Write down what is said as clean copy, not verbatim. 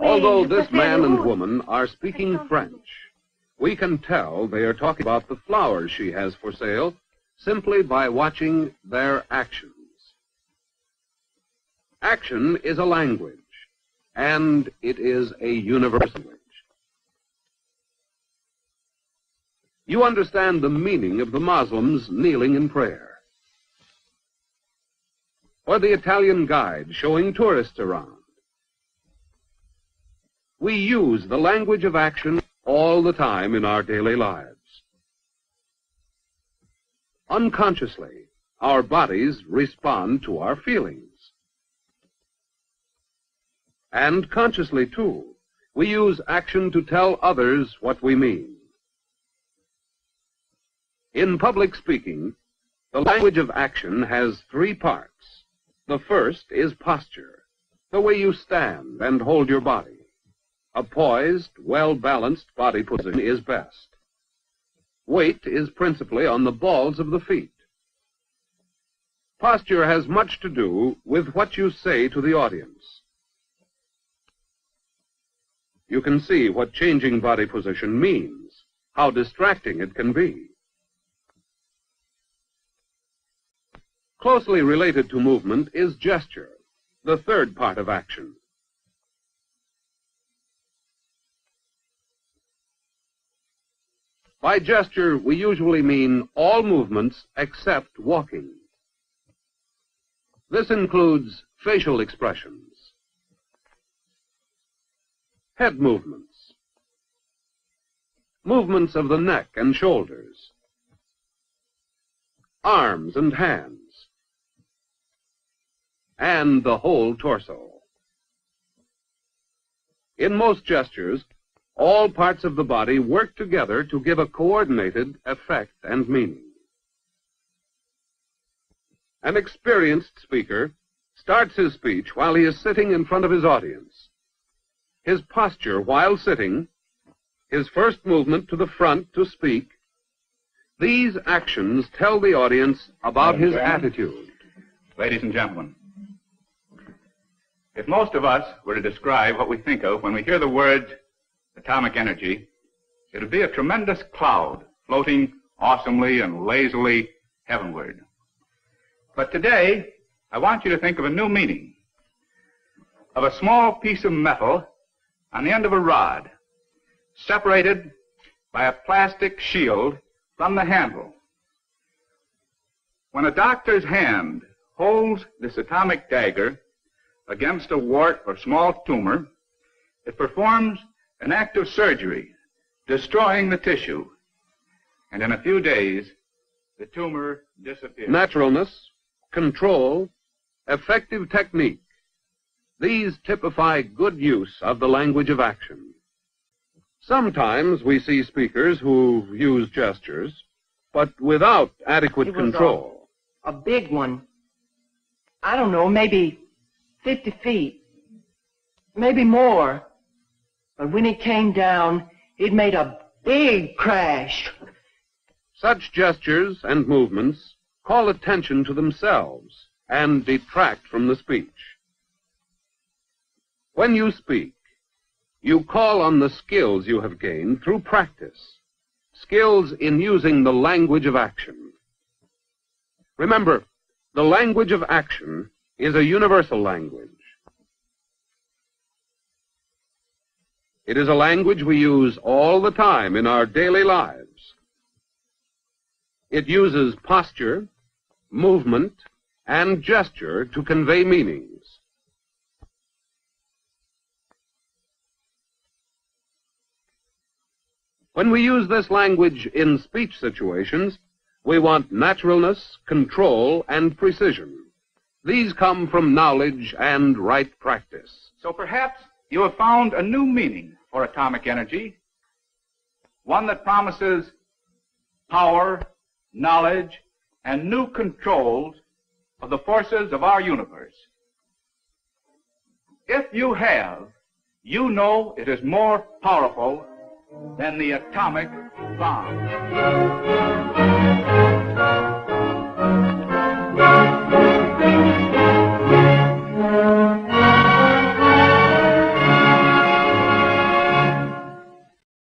Although this man and woman are speaking French, we can tell they are talking about the flowers she has for sale simply by watching their actions. Action is a language, and it is a universal language. You understand the meaning of the Muslims kneeling in prayer, or the Italian guide showing tourists around. We use the language of action all the time in our daily lives. Unconsciously, our bodies respond to our feelings. And consciously, too, we use action to tell others what we mean. In public speaking, the language of action has three parts. The first is posture, the way you stand and hold your body. A poised, well-balanced body position is best. Weight is principally on the balls of the feet. Posture has much to do with what you say to the audience. You can see what changing body position means, how distracting it can be. Closely related to movement is gesture, the third part of action. By gesture, we usually mean all movements except walking. This includes facial expressions, head movements, movements of the neck and shoulders, arms and hands, and the whole torso. In most gestures, all parts of the body work together to give a coordinated effect and meaning. An experienced speaker starts his speech while he is sitting in front of his audience. His posture while sitting, his first movement to the front to speak, these actions tell the audience about his attitude. Ladies and gentlemen, if most of us were to describe what we think of when we hear the word atomic energy, it would be a tremendous cloud floating awesomely and lazily heavenward. But today, I want you to think of a new meaning, of a small piece of metal on the end of a rod, separated by a plastic shield from the handle. When a doctor's hand holds this atomic dagger against a wart or small tumor, it performs an act of surgery, destroying the tissue, and in a few days, the tumor disappears. Naturalness, control, effective technique. These typify good use of the language of action. Sometimes we see speakers who use gestures, but without adequate control. A big one. I don't know, maybe 50 feet, maybe more. But when it came down, it made a big crash. Such gestures and movements call attention to themselves and detract from the speech. When you speak, you call on the skills you have gained through practice, skills in using the language of action. Remember, the language of action is a universal language. It is a language we use all the time in our daily lives. It uses posture, movement, and gesture to convey meanings. When we use this language in speech situations, we want naturalness, control, and precision. These come from knowledge and right practice. So perhaps you have found a new meaning for atomic energy, one that promises power, knowledge, and new controls of the forces of our universe. If you have, you know it is more powerful than the atomic bomb.